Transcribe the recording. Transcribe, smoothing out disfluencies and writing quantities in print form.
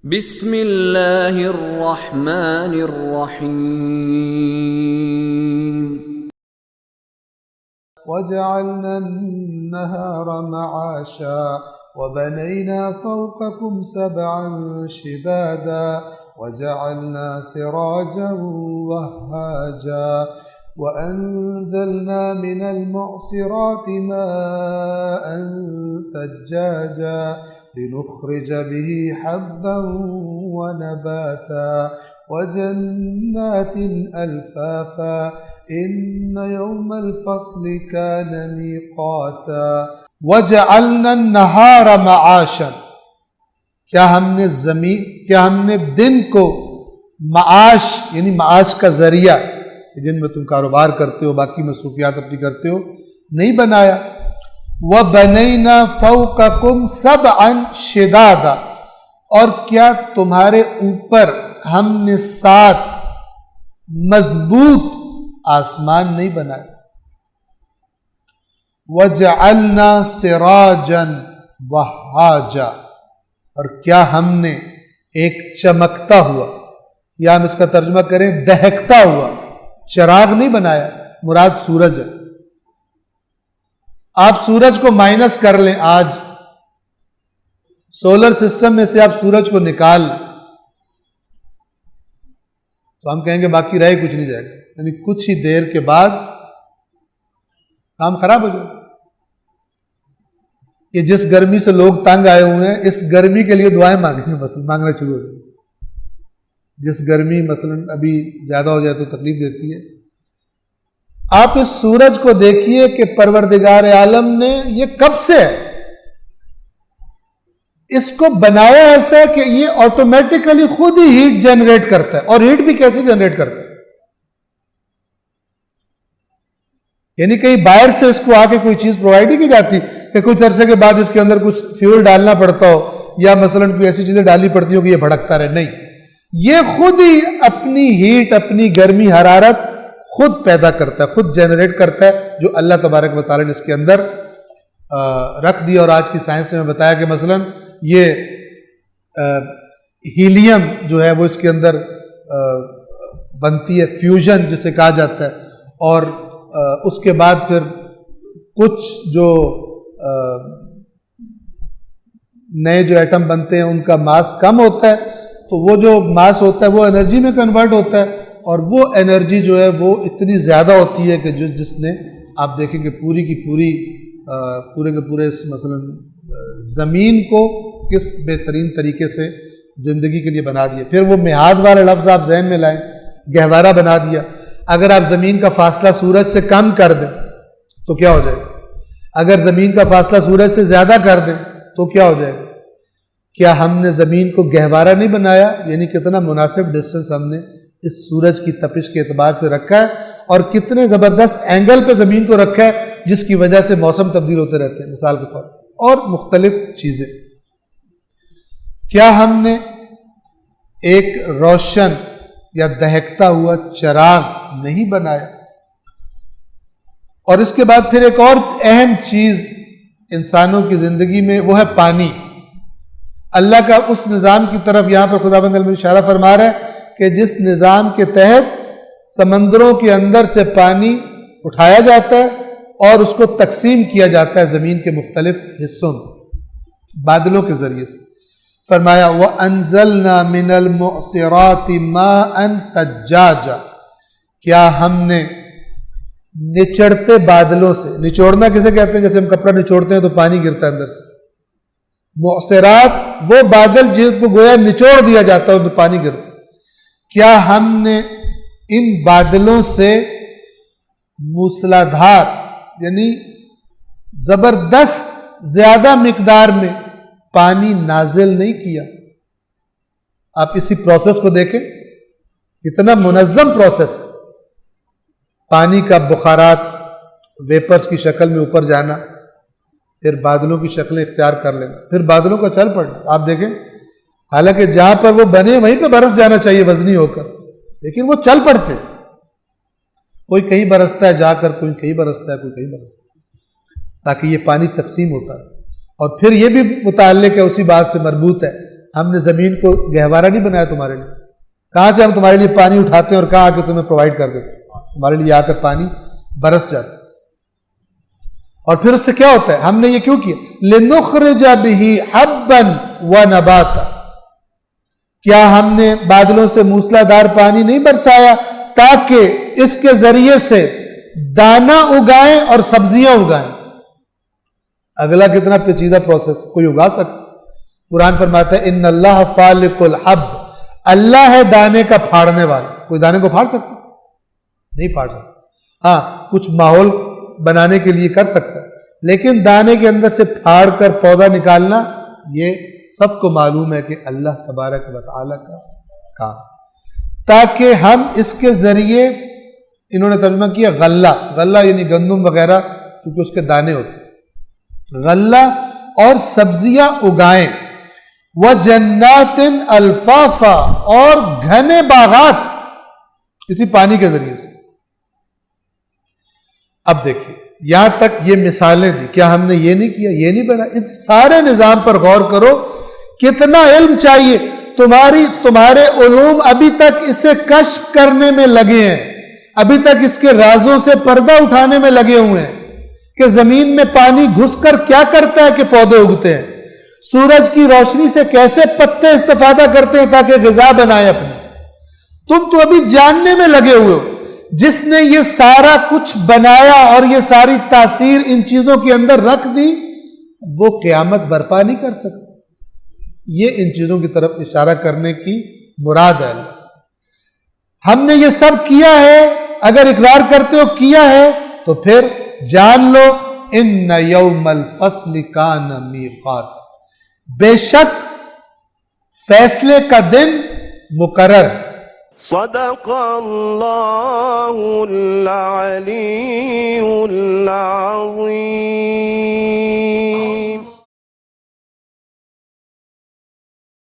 بسم اللہ الرحمن الرحیم وجعلنا النهار معاشا وبنينا فوقكم سبعا شدادا وجعلنا سراجا وهاجا وأنزلنا من المعصرات ماء ثجاجا لنخرج به حبا ونباتا وجنات ألفافا إن يوم الفصل كان ميقاتا وجعلنا النهار معاشا کیا ہم نے دن کو معاش یعنی معاش کا ذریعہ جن میں تم کاروبار کرتے ہو باقی مصروفیات اپنی کرتے ہو نہیں بنایا وَبَنَيْنَا فَوْقَكُمْ سَبْعًا شِدَادًا اور کیا تمہارے اوپر ہم نے 7 مضبوط آسمان نہیں بنائے وَجَعَلْنَا سِرَاجًا وَهَاجًا اور کیا ہم نے ایک چمکتا ہوا یا ہم اس کا ترجمہ کریں دہکتا ہوا چراغ نہیں بنایا مراد سورج ہے آپ سورج کو مائنس کر لیں آج سولر سسٹم میں سے آپ سورج کو نکال لیں تو ہم کہیں گے باقی رہ کچھ نہیں جائے گا یعنی کچھ ہی دیر کے بعد کام خراب ہو جائے گا کہ جس گرمی سے لوگ تنگ آئے ہوئے ہیں اس گرمی کے لیے دعائیں مانگیں مثلا مانگنا شروع ہو جائے جس گرمی مثلا ابھی زیادہ ہو جائے تو تکلیف دیتی ہے آپ اس سورج کو دیکھیے کہ پروردگار عالم نے یہ کب سے اس کو بنایا ایسا ہے کہ یہ آٹومیٹیکلی خود ہی ہیٹ جنریٹ کرتا ہے اور ہیٹ بھی کیسے جنریٹ کرتا ہے یعنی کہیں باہر سے اس کو آ کے کوئی چیز پرووائڈ ہی کی جاتی کہ کچھ عرصے کے بعد اس کے اندر کچھ فیول ڈالنا پڑتا ہو یا مثلا کوئی ایسی چیزیں ڈالنی پڑتی ہو کہ یہ بھڑکتا رہے نہیں یہ خود ہی اپنی ہیٹ اپنی گرمی حرارت خود پیدا کرتا ہے خود جنریٹ کرتا ہے جو اللہ تبارک و تعالی نے اس کے اندر رکھ دیا اور آج کی سائنس نے بتایا کہ مثلا یہ ہیلیم جو ہے وہ اس کے اندر بنتی ہے فیوژن جسے کہا جاتا ہے اور اس کے بعد پھر کچھ جو نئے جو ایٹم بنتے ہیں ان کا ماس کم ہوتا ہے تو وہ جو ماس ہوتا ہے وہ انرجی میں کنورٹ ہوتا ہے اور وہ انرجی جو ہے وہ اتنی زیادہ ہوتی ہے کہ جس نے آپ دیکھیں کہ پورے کے پورے مثلا زمین کو کس بہترین طریقے سے زندگی کے لیے بنا دیا پھر وہ میعاد والا لفظ آپ ذہن میں لائیں گہوارہ بنا دیا اگر آپ زمین کا فاصلہ سورج سے کم کر دیں تو کیا ہو جائے گا اگر زمین کا فاصلہ سورج سے زیادہ کر دیں تو کیا ہو جائے گا کیا ہم نے زمین کو گہوارہ نہیں بنایا یعنی کتنا مناسب ڈسٹنس ہم نے اس سورج کی تپش کے اعتبار سے رکھا ہے اور کتنے زبردست اینگل پہ زمین کو رکھا ہے جس کی وجہ سے موسم تبدیل ہوتے رہتے ہیں مثال کے طور پر اور مختلف چیزیں کیا ہم نے ایک روشن یا دہکتا ہوا چراغ نہیں بنایا اور اس کے بعد پھر ایک اور اہم چیز انسانوں کی زندگی میں وہ ہے پانی اللہ کا اس نظام کی طرف یہاں پر خداوند عالم اشارہ فرما رہا ہے کہ جس نظام کے تحت سمندروں کے اندر سے پانی اٹھایا جاتا ہے اور اس کو تقسیم کیا جاتا ہے زمین کے مختلف حصوں میں بادلوں کے ذریعے سے فرمایا وَأَنزَلْنَا مِنَ الْمُعْصِرَاتِ مَاءً ثَجَّاجًا کیا ہم نے نچڑتے بادلوں سے نچوڑنا کسے کہتے ہیں جیسے ہم کپڑا نچوڑتے ہیں تو پانی گرتا ہے اندر سے معصرات وہ بادل جن کو گویا نچوڑ دیا جاتا ہے تو پانی گرتا ہے کیا ہم نے ان بادلوں سے موسلادھار یعنی زبردست زیادہ مقدار میں پانی نازل نہیں کیا آپ اسی پروسیس کو دیکھیں کتنا منظم پروسیس ہے پانی کا بخارات ویپرز کی شکل میں اوپر جانا پھر بادلوں کی شکلیں اختیار کر لینا پھر بادلوں کا چل پڑنا آپ دیکھیں حالانکہ جہاں پر وہ بنے وہیں پہ برس جانا چاہیے وزنی ہو کر لیکن وہ چل پڑتے کوئی کہیں برستا ہے جا کر کوئی کہیں برستا ہے کوئی کہیں برستا ہے تاکہ یہ پانی تقسیم ہوتا ہے اور پھر یہ بھی متعلق ہے اسی بات سے مربوط ہے ہم نے زمین کو گہوارہ نہیں بنایا تمہارے لیے؟ کہاں سے ہم تمہارے لیے پانی اٹھاتے ہیں اور کہاں آ کے تمہیں پرووائڈ کر دیتے ہیں، تمہارے لیے آ کر پانی برس جاتا ہے۔ اور پھر اس سے کیا ہوتا ہے؟ ہم نے یہ کیوں کیا؟ لِنُخْرِجَ بِهِ حَبًّا وَنَبَاتًا، کیا ہم نے بادلوں سے موسلا دار پانی نہیں برسایا تاکہ اس کے ذریعے سے دانا اگائیں اور سبزیاں اگائیں؟ اگلا کتنا پیچیدہ پروسیس، کوئی اگا سکتا؟ قرآن فرماتا ہے ان اللہ فالق الحب، اللہ ہے دانے کا پھاڑنے والا۔ کوئی دانے کو پھاڑ سکتا؟ نہیں پھاڑ سکتا۔ ہاں کچھ ماحول بنانے کے لیے کر سکتا ہے، لیکن دانے کے اندر سے پھاڑ کر پودا نکالنا یہ سب کو معلوم ہے کہ اللہ تبارک و تعالی کا کام، تاکہ ہم اس کے ذریعے، انہوں نے ترجمہ کیا غلہ، غلہ یعنی گندم وغیرہ کیونکہ اس کے دانے ہوتے ہیں، غلہ اور سبزیاں اگائیں، وَجَنَّاتٍ الْفَافًا، اور گھنے باغات کسی پانی کے ذریعے سے۔ اب دیکھیے یہاں تک یہ مثالیں دی، کیا ہم نے یہ نہیں کیا، یہ نہیں بنا؟ اس سارے نظام پر غور کرو، کتنا علم چاہیے۔ تمہارے علوم ابھی تک اسے کشف کرنے میں لگے ہیں، ابھی تک اس کے رازوں سے پردہ اٹھانے میں لگے ہوئے ہیں کہ زمین میں پانی گھس کر کیا کرتا ہے کہ پودے اگتے ہیں، سورج کی روشنی سے کیسے پتے استفادہ کرتے ہیں تاکہ غذا بنائے اپنی۔ تم تو ابھی جاننے میں لگے ہوئے ہو۔ جس نے یہ سارا کچھ بنایا اور یہ ساری تاثیر ان چیزوں کے اندر رکھ دی، وہ قیامت برپا نہیں کر سکتا۔ یہ ان چیزوں کی طرف اشارہ کرنے کی مراد ہے۔ ہم نے یہ سب کیا ہے، اگر اقرار کرتے ہو کیا ہے تو پھر جان لو ان یوم الفصل کان میقات، بے شک فیصلے کا دن مقرر ہے۔ صدق اللہ العلی العظیم۔